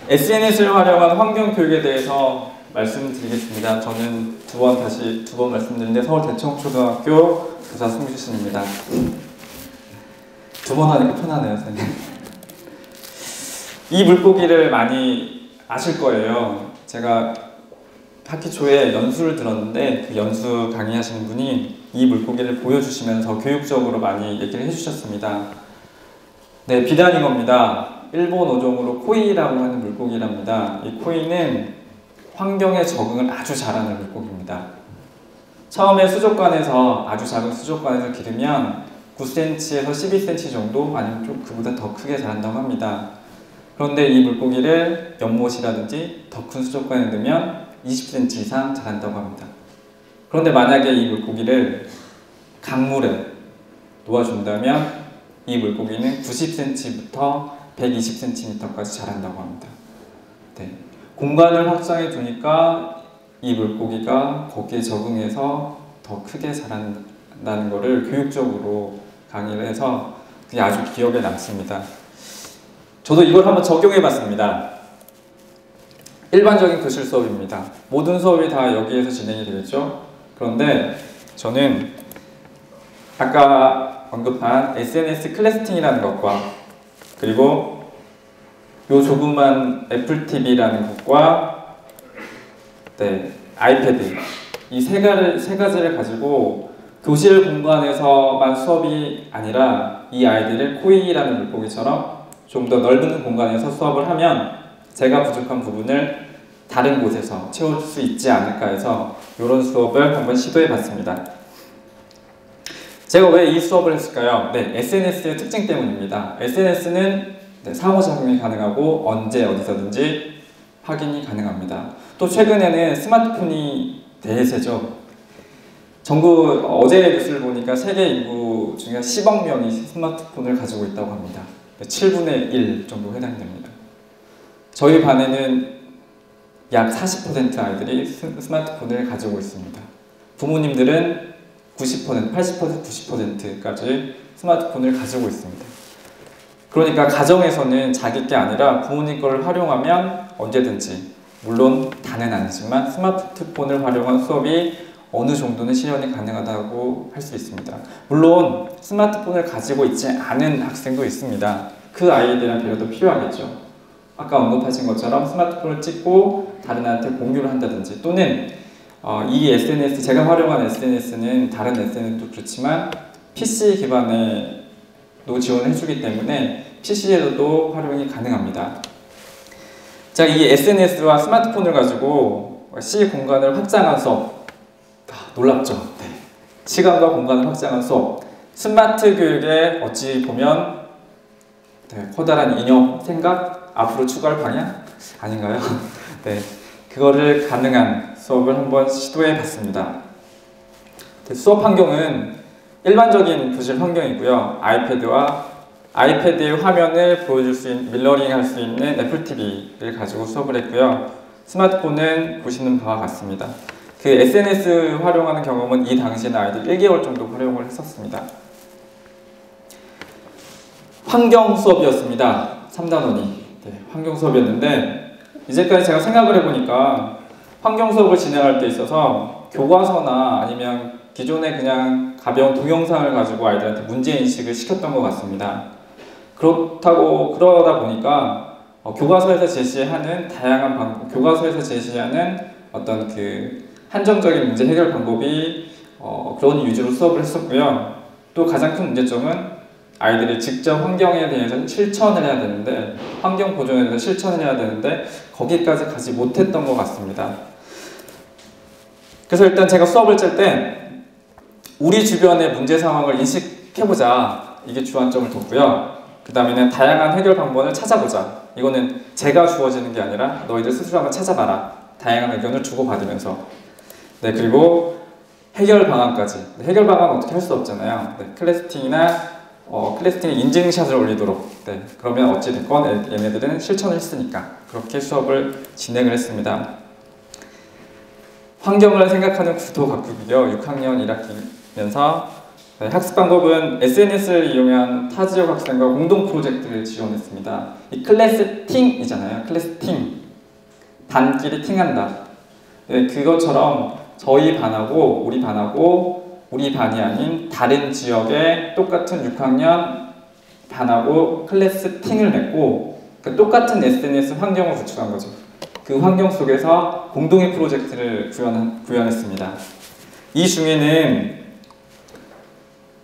SNS를 활용한 환경 교육에 대해서 말씀드리겠습니다. 저는 두 번 말씀드리는데 서울대청초등학교 교사 송규신입니다. 두 번 하니까 편하네요, 선생님. 이 물고기를 많이 아실 거예요. 제가 학기 초에 연수를 들었는데 그 연수 강의하시는 분이 이 물고기를 보여주시면서 교육적으로 많이 얘기를 해주셨습니다. 네, 비단잉어입니다. 일본 어종으로 코이라고 하는 물고기랍니다. 이 코이는 환경에 적응을 아주 잘하는 물고기입니다. 처음에 수족관에서 아주 작은 수족관에서 기르면 9cm에서 12cm 정도 아니면 좀 그보다 더 크게 자란다고 합니다. 그런데 이 물고기를 연못이라든지 더 큰 수족관에 넣으면 20cm 이상 자란다고 합니다. 그런데 만약에 이 물고기를 강물에 놓아준다면 이 물고기는 90cm부터 120cm까지 자란다고 합니다. 네. 공간을 확장해 두니까 이 물고기가 거기에 적응해서 더 크게 자란다는 것을 교육적으로 강의를 해서 그게 아주 기억에 남습니다. 저도 이걸 한번 적용해 봤습니다. 일반적인 교실 수업입니다. 모든 수업이 다 여기에서 진행이 되겠죠? 그런데 저는 아까 언급한 SNS 클래스팅이라는 것과 그리고 요 조그만 애플 TV라는 것과 아이패드 이 세 가지를 가지고 교실 공간에서만 수업이 아니라 이 아이들을 코이라는 물고기처럼 좀 더 넓은 공간에서 수업을 하면 제가 부족한 부분을 다른 곳에서 채울 수 있지 않을까 해서 이런 수업을 한번 시도해 봤습니다. 제가 왜 이 수업을 했을까요? SNS의 특징 때문입니다. SNS는 상호작용이 가능하고 언제 어디서든지 확인이 가능합니다. 또 최근에는 스마트폰이 대세죠. 전국 어제 뉴스를 보니까 세계 인구 중에 10억 명이 스마트폰을 가지고 있다고 합니다. 7분의 1 정도 해당됩니다. 저희 반에는 약 40% 아이들이 스마트폰을 가지고 있습니다. 부모님들은 90%, 80%, 90%까지 스마트폰을 가지고 있습니다. 그러니까 가정에서는 자기 게 아니라 부모님 걸 활용하면 언제든지, 물론 다는 아니지만 스마트폰을 활용한 수업이 어느 정도는 실현이 가능하다고 할 수 있습니다. 물론 스마트폰을 가지고 있지 않은 학생도 있습니다. 그 아이들이랑 배려도 필요하겠죠. 아까 언급하신 것처럼 스마트폰을 찍고 다른 아이한테 공유를 한다든지 또는 이 SNS, 제가 활용한 SNS는 다른 SNS도 그렇지만 PC 기반에도 지원을 해주기 때문에 PC에서도 활용이 가능합니다. 자, 이 SNS와 스마트폰을 가지고 C 공간을 확장한 수업, 놀랍죠? 네. 시간과 공간을 확장한 수업, 스마트 교육에 어찌 보면 커다란 이념, 생각, 앞으로 추가할 방향? 아닌가요? 네, 그거를 가능한 수업을 한번 시도해 봤습니다. 수업 환경은 일반적인 교실 환경이고요. 아이패드의 화면을 보여줄 수 있는, 밀러링 할 수 있는 애플 TV를 가지고 수업을 했고요. 스마트폰은 보시는 바와 같습니다. 그 SNS 활용하는 경험은 이 당시에는 아이들 1개월 정도 활용을 했었습니다. 환경 수업이었습니다. 3단원이. 환경 수업이었는데 이제까지 제가 생각을 해보니까 환경 수업을 진행할 때 있어서 교과서나 아니면 기존에 그냥 가벼운 동영상을 가지고 아이들한테 문제인식을 시켰던 것 같습니다. 그러다 보니까 교과서에서 제시하는 다양한 방법, 교과서에서 제시하는 어떤 그 한정적인 문제 해결 방법이 그런 위주로 수업을 했었고요. 또 가장 큰 문제점은 아이들이 직접 환경에 대해서 실천을 해야 되는데, 환경 보존에 대해서 실천을 해야 되는데 거기까지 가지 못했던 것 같습니다. 그래서 일단 제가 수업을 짤 때 우리 주변의 문제 상황을 인식해보자, 이게 주안점을 뒀고요. 그 다음에는 다양한 해결 방법을 찾아보자. 이거는 제가 주어지는 게 아니라 너희들 스스로 한번 찾아봐라. 다양한 의견을 주고받으면서. 그리고 해결 방안까지. 해결 방안은 어떻게 할 수 없잖아요. 클래스팅에 인증샷을 올리도록. 그러면 어찌됐건 얘네들은 실천을 했으니까 그렇게 수업을 진행을 했습니다. 환경을 생각하는 구도 바꾸기요. 6학년 1학기면서 네, 학습 방법은 SNS를 이용한 타 지역 학생과 공동 프로젝트를 지원했습니다. 이 클래스 팅이잖아요. 클래스 팅. 반끼리 팅한다. 네, 그것처럼 저희 반하고 우리 반이 아닌 다른 지역의 똑같은 6학년 반하고 클래스 팅을 맺고 그 똑같은 SNS 환경을 구축한 거죠. 그 환경 속에서 공동의 프로젝트를 구현했습니다. 이 중에는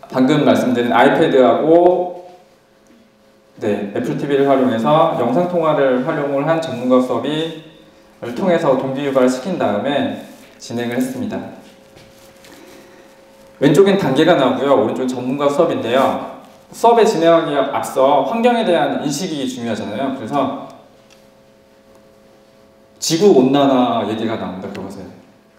방금 말씀드린 아이패드하고 애플 TV를 활용해서 영상 통화를 활용을 한 전문가 수업을 통해서 동기 유발을 시킨 다음에 진행을 했습니다. 왼쪽엔 단계가 나오고요. 오른쪽은 전문가 수업인데요. 수업에 진행하기에 앞서 환경에 대한 인식이 중요하잖아요. 그래서 지구온난화 얘기가 나옵니다. 그것에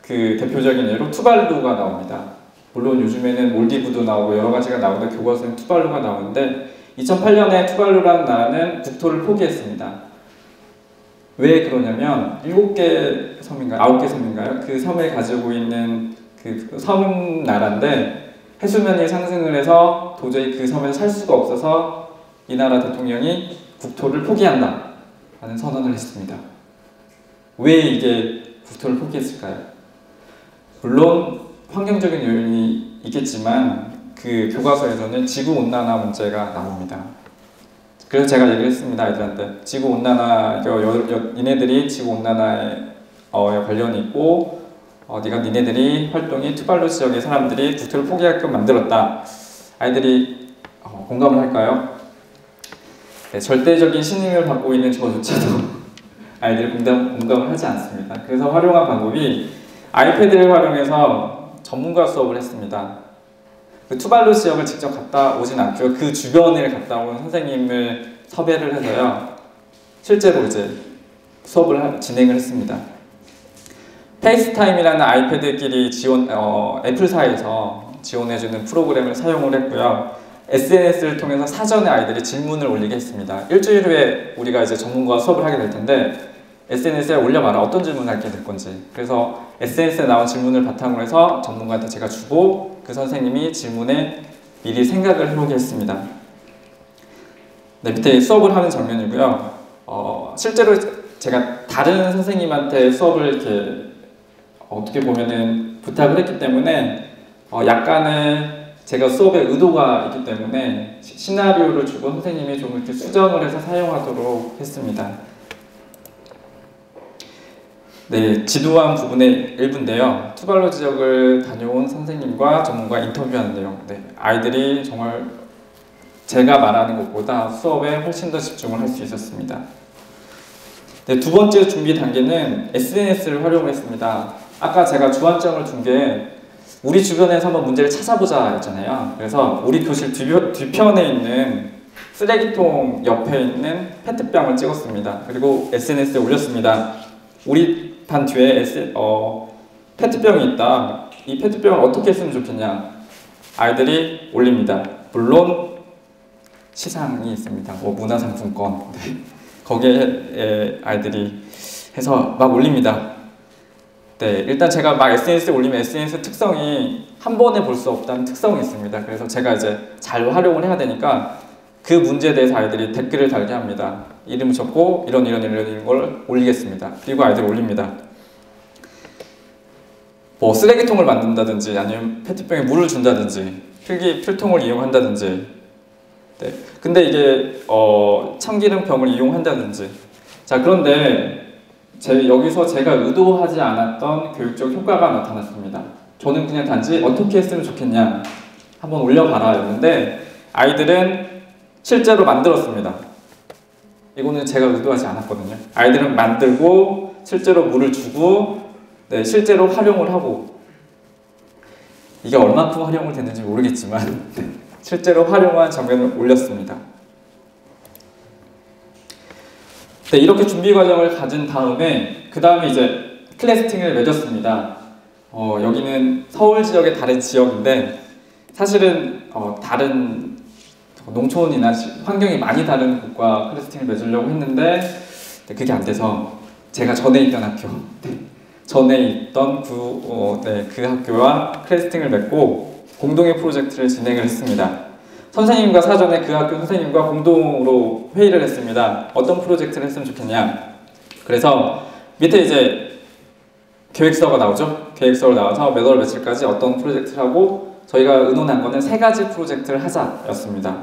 그 대표적인 예로 투발루가 나옵니다. 물론 요즘에는 몰디브도 나오고 여러 가지가 나오는데 교과서엔 투발루가 나오는데 2008년에 투발루라는 나라는 국토를 포기했습니다. 왜 그러냐면 7개 섬인가요? 9개 섬인가요? 그 섬을 가지고 있는 그 섬 나라인데 해수면이 상승을 해서 도저히 그 섬에서 살 수가 없어서 이 나라 대통령이 국토를 포기한다 라는 선언을 했습니다. 왜 이게 국토를 포기했을까요? 물론 환경적인 요인이 있겠지만 그 교과서에서는 지구온난화 문제가 나옵니다. 그래서 제가 얘기를 했습니다. 아이들한테 지구온난화, 니네들이 지구온난화에 관련이 있고 니네들이 활동이 투발루 지역의 사람들이 국토를 포기하게끔 만들었다. 아이들이 공감을 할까요? 네, 절대적인 신임을 받고 있는 저조차도 아이들이 공감을 하지 않습니다. 그래서 활용한 방법이 아이패드를 활용해서 전문가 수업을 했습니다. 그 투발루 지역을 직접 갔다 오진 않고요. 그 주변을 갔다 온 선생님을 섭외를 해서요. 실제로 이제 수업을 진행을 했습니다. 페이스타임이라는 아이패드끼리 애플사에서 지원해주는 프로그램을 사용을 했고요. SNS를 통해서 사전에 아이들이 질문을 올리게 했습니다. 일주일 후에 우리가 이제 전문가 수업을 하게 될 텐데 SNS에 올려봐라. 어떤 질문을 하게 될 건지. 그래서 SNS에 나온 질문을 바탕으로 해서 전문가한테 제가 주고 그 선생님이 질문에 미리 생각을 해보게 했습니다. 네, 밑에 수업을 하는 장면이고요. 실제로 제가 다른 선생님한테 수업을 이렇게 어떻게 보면은 부탁을 했기 때문에 약간의 제가 수업에 의도가 있기 때문에 시나리오를 주고 선생님이 좀 이렇게 수정을 해서 사용하도록 했습니다. 네, 지도한 부분의 일부인데요. 투발루 지역을 다녀온 선생님과 전문가 인터뷰하는 내용. 네, 아이들이 정말 제가 말하는 것보다 수업에 훨씬 더 집중을 할 수 있었습니다. 네, 두 번째 준비 단계는 SNS를 활용했습니다. 아까 제가 주안점을 둔 게 우리 주변에서 한번 문제를 찾아보자 했잖아요. 그래서 우리 교실 뒤편에 있는 쓰레기통 옆에 있는 페트병을 찍었습니다. 그리고 SNS에 올렸습니다. 우리 반 뒤에 페트병이 있다. 이 페트병을 어떻게 쓰면 좋겠냐. 아이들이 올립니다. 물론 시상이 있습니다. 문화상품권. 네. 거기에 아이들이 해서 막 올립니다. 네, 일단 제가 막 SNS에 올리면 SNS 특성이 한 번에 볼 수 없다는 특성이 있습니다. 그래서 제가 이제 잘 활용을 해야 되니까 그 문제에 대해서 아이들이 댓글을 달게 합니다. 이름을 적고 이런 걸 올리겠습니다. 그리고 아이들이 올립니다. 뭐 쓰레기통을 만든다든지 아니면 페트병에 물을 준다든지 필통을 이용한다든지 네. 근데 이게 참기름병을 이용한다든지 자 그런데 여기서 제가 의도하지 않았던 교육적 효과가 나타났습니다. 저는 그냥 단지 어떻게 했으면 좋겠냐 한번 올려봐라 였는데 아이들은 실제로 만들었습니다. 이거는 제가 의도하지 않았거든요. 아이들은 만들고 실제로 물을 주고 네, 실제로 활용을 하고 이게 얼마큼 활용을 됐는지 모르겠지만 실제로 활용한 장면을 올렸습니다. 네, 이렇게 준비 과정을 가진 다음에 그 다음에 이제 클래스팅을 맺었습니다. 여기는 서울 지역의 다른 지역인데 사실은 다른 농촌이나 환경이 많이 다른 곳과 클래스팅을 맺으려고 했는데 네, 그게 안 돼서 제가 전에 있던 학교 전에 있던 그 학교와 클래스팅을 맺고 공동의 프로젝트를 진행을 했습니다. 선생님과 사전에 그 학교 선생님과 공동으로 회의를 했습니다. 어떤 프로젝트를 했으면 좋겠냐. 그래서 밑에 이제 계획서가 나오죠. 계획서로 나와서 몇 월 며칠까지 어떤 프로젝트를 하고 저희가 의논한 거는 3가지 프로젝트를 하자였습니다.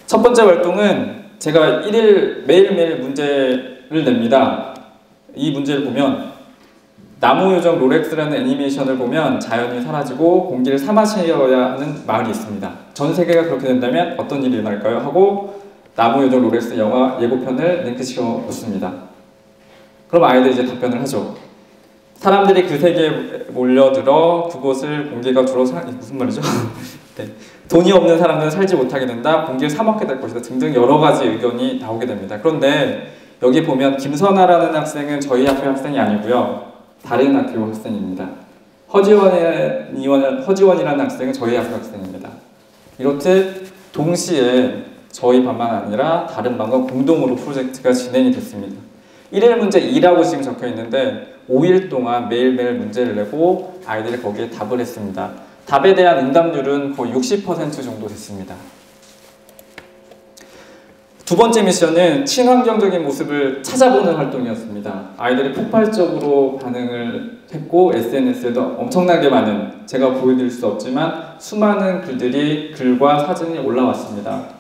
첫 번째 활동은 제가 1일 매일매일 문제를 냅니다. 이 문제를 보면 나무 요정 롤렉스라는 애니메이션을 보면 자연이 사라지고 공기를 사 마셔야 하는 마을이 있습니다. 전 세계가 그렇게 된다면 어떤 일이 일어날까요? 하고 나무 요정 롤렉스 영화 예고편을 링크시켜 놓습니다. 그럼 아이들이 이제 답변을 하죠. 사람들이 그 세계에 몰려들어 그곳을 공기가 주로 무슨 말이죠? 네. 돈이 없는 사람들은 살지 못하게 된다. 공기를 사 먹게 될 것이다. 등등 여러 가지 의견이 나오게 됩니다. 그런데 여기 보면 김선아라는 학생은 저희 학교 학생이 아니고요. 다른 학교 학생입니다. 허지원이라는 학생은 저희 학교 학생입니다. 이렇듯 동시에 저희 반만 아니라 다른 반과 공동으로 프로젝트가 진행이 됐습니다. 1일 문제 2라고 지금 적혀 있는데 5일 동안 매일매일 문제를 내고 아이들이 거기에 답을 했습니다. 답에 대한 응답률은 거의 60% 정도 됐습니다. 두 번째 미션은 친환경적인 모습을 찾아보는 활동이었습니다. 아이들이 폭발적으로 반응을 했고 SNS에도 엄청나게 많은, 제가 보여드릴 수 없지만 수많은 글과 사진이 올라왔습니다.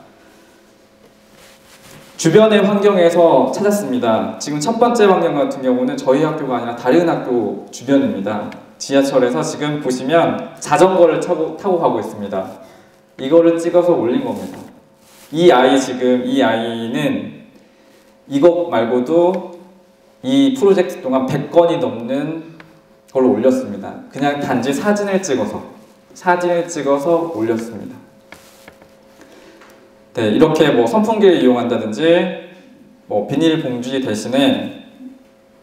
주변의 환경에서 찾았습니다. 지금 첫 번째 환경 같은 경우는 저희 학교가 아니라 다른 학교 주변입니다. 지하철에서 지금 보시면 자전거를 타고 가고 있습니다. 이거를 찍어서 올린 겁니다. 이 아이는 이것 말고도 이 프로젝트 동안 100건이 넘는 걸 올렸습니다. 그냥 단지 사진을 찍어서 올렸습니다. 네, 이렇게 뭐 선풍기를 이용한다든지 뭐 비닐봉지 대신에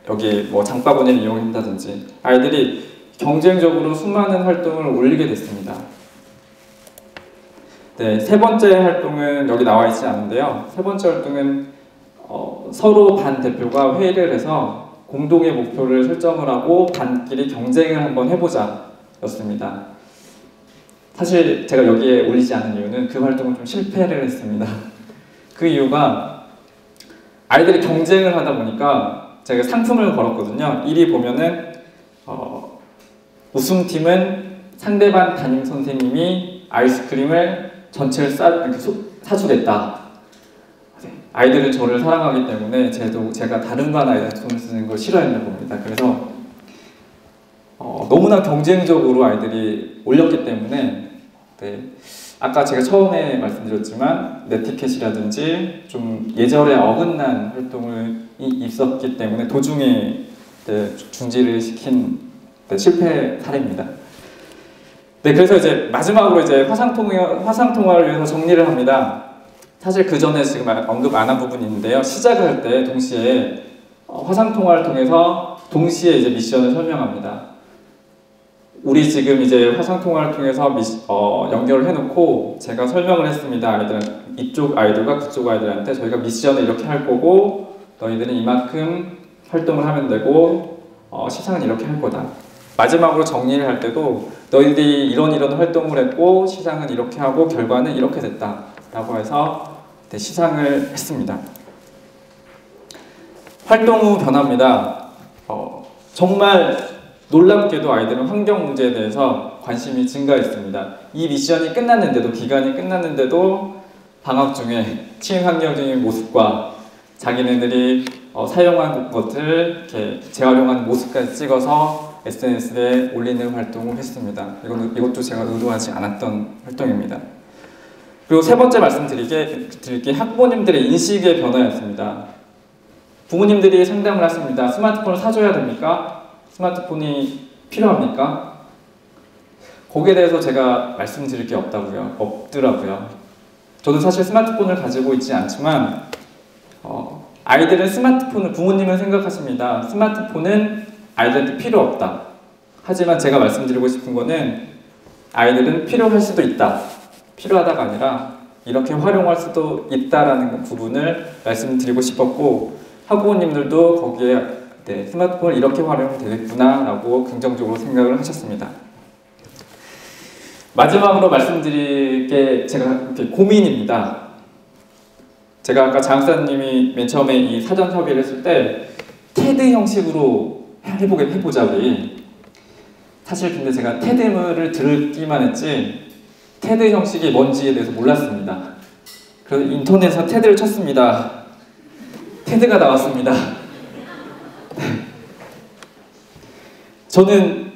여기 뭐 장바구니를 이용한다든지 아이들이 경쟁적으로 수많은 활동을 올리게 됐습니다. 네, 세 번째 활동은 여기 나와 있지 않은데요. 세 번째 활동은 서로 반 대표가 회의를 해서 공동의 목표를 설정을 하고 반끼리 경쟁을 한번 해보자 였습니다. 사실 제가 여기에 올리지 않은 이유는 그 활동은 좀 실패를 했습니다. 그 이유가 아이들이 경쟁을 하다 보니까 제가 상품을 걸었거든요. 1위 보면은 우승팀은 상대방 담임 선생님이 아이스크림을 전체를 사주겠다. 아이들은 저를 사랑하기 때문에 제가 다른 반 아이들한테 돈을 쓰는 걸 싫어했나 봅니다. 그래서 너무나 경쟁적으로 아이들이 올렸기 때문에 아까 제가 처음에 말씀드렸지만 네티켓이라든지 좀 예절에 어긋난 활동이 있었기 때문에 도중에 중지를 시킨 실패 사례입니다. 네, 그래서 이제 마지막으로 이제 화상통화를 위해서 정리를 합니다. 사실 그 전에 지금 언급 안 한 부분이 있는데요. 시작을 할 때 동시에 화상통화를 통해서 동시에 이제 미션을 설명합니다. 우리 지금 이제 화상통화를 통해서 연결을 해놓고 제가 설명을 했습니다. 이쪽 아이들과 그쪽 아이들한테 저희가 미션을 이렇게 할 거고 너희들은 이만큼 활동을 하면 되고 시상은 이렇게 할 거다. 마지막으로 정리를 할 때도 너희들이 이런 활동을 했고 시상은 이렇게 하고 결과는 이렇게 됐다 라고 해서 시상을 했습니다. 활동 후 변화입니다. 정말 놀랍게도 아이들은 환경 문제에 대해서 관심이 증가했습니다. 이 미션이 끝났는데도, 기간이 끝났는데도 방학 중에 친환경적인 모습과 자기네들이 사용한 것들을 이렇게 재활용하는 모습까지 찍어서 SNS에 올리는 활동을 했습니다. 이것도 제가 의도하지 않았던 활동입니다. 그리고 세 번째 말씀드릴 게 학부모님들의 인식의 변화였습니다. 부모님들이 상담을 하십니다. 스마트폰을 사줘야 됩니까? 스마트폰이 필요합니까? 거기에 대해서 제가 말씀드릴 게 없더라고요. 저도 사실 스마트폰을 가지고 있지 않지만 아이들은 부모님은 생각하십니다. 스마트폰은 아이들한테 필요 없다. 하지만 제가 말씀드리고 싶은 거는 아이들은 필요할 수도 있다. 필요하다가 아니라 이렇게 활용할 수도 있다라는 부분을 말씀드리고 싶었고 학부모님들도 거기에 스마트폰을 이렇게 활용하면 되겠구나 라고 긍정적으로 생각을 하셨습니다. 마지막으로 말씀드릴 게 제가 이렇게 고민입니다. 제가 아까 장사님이 맨 처음에 이 사전 협의를 했을 때 테드 형식으로 해보자 우리. 사실 근데 제가 테드를 들기만 했지 테드 형식이 뭔지에 대해서 몰랐습니다. 그래서 인터넷에서 테드를 쳤습니다. 테드가 나왔습니다. 저는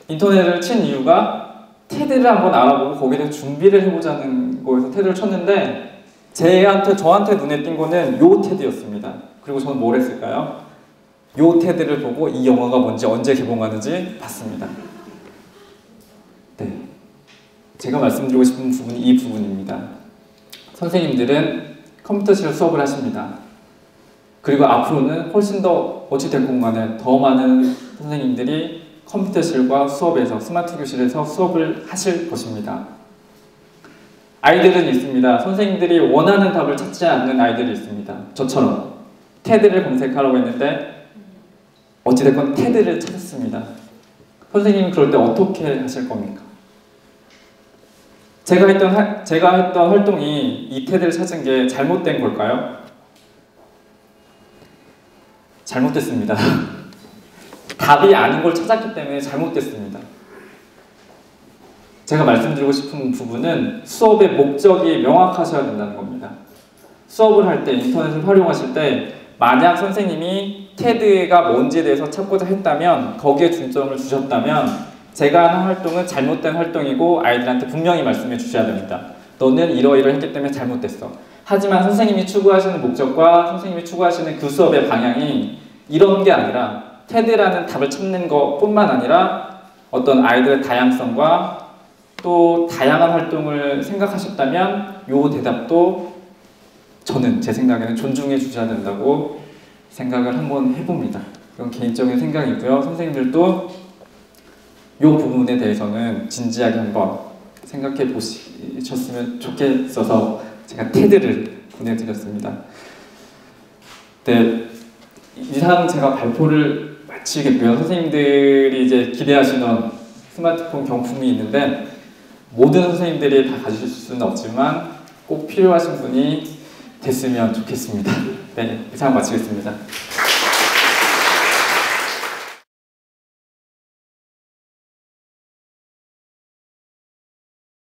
인터넷을 친 이유가 테드를 한번 알아보고 거기에 대해서 준비를 해보자는 거에서 테드를 쳤는데 저한테 눈에 띈 거는 요 테드였습니다. 그리고 저는 뭘 했을까요? 요 테드를 보고 이 영화가 뭔지 언제 개봉하는지 봤습니다. 네, 제가 말씀드리고 싶은 부분이 이 부분입니다. 선생님들은 컴퓨터실 수업을 하십니다. 그리고 앞으로는 훨씬 더 어찌됐건 간에 더 많은 선생님들이 컴퓨터실과 수업에서 스마트 교실에서 수업을 하실 것입니다. 아이들은 있습니다. 선생님들이 원하는 답을 찾지 않는 아이들이 있습니다. 저처럼 테드를 검색하라고 했는데 어찌됐건 테드를 찾았습니다. 선생님은 그럴 때 어떻게 하실 겁니까? 제가 했던 활동이 이 테드를 찾은 게 잘못된 걸까요? 잘못됐습니다. 답이 아닌 걸 찾았기 때문에 잘못됐습니다. 제가 말씀드리고 싶은 부분은 수업의 목적이 명확하셔야 된다는 겁니다. 수업을 할 때, 인터넷을 활용하실 때 만약 선생님이 테드가 뭔지에 대해서 찾고자 했다면 거기에 중점을 주셨다면 제가 하는 활동은 잘못된 활동이고 아이들한테 분명히 말씀해 주셔야 됩니다. 너는 이러이러했기 때문에 잘못됐어. 하지만 선생님이 추구하시는 목적과 선생님이 추구하시는 그 수업의 방향이 이런 게 아니라 테드라는 답을 찾는 것뿐만 아니라 어떤 아이들의 다양성과 또 다양한 활동을 생각하셨다면 이 대답도 저는 제 생각에는 존중해 주셔야 된다고 생각을 한번 해봅니다. 이건 개인적인 생각이고요. 선생님들도 이 부분에 대해서는 진지하게 한번 생각해 보셨으면 좋겠어서 제가 테드를 보내드렸습니다. 네, 이상 제가 발표를 마치겠고요. 선생님들이 이제 기대하시는 스마트폰 경품이 있는데 모든 선생님들이 다 가지실 수는 없지만 꼭 필요하신 분이 됐으면 좋겠습니다. 네, 이상 마치겠습니다.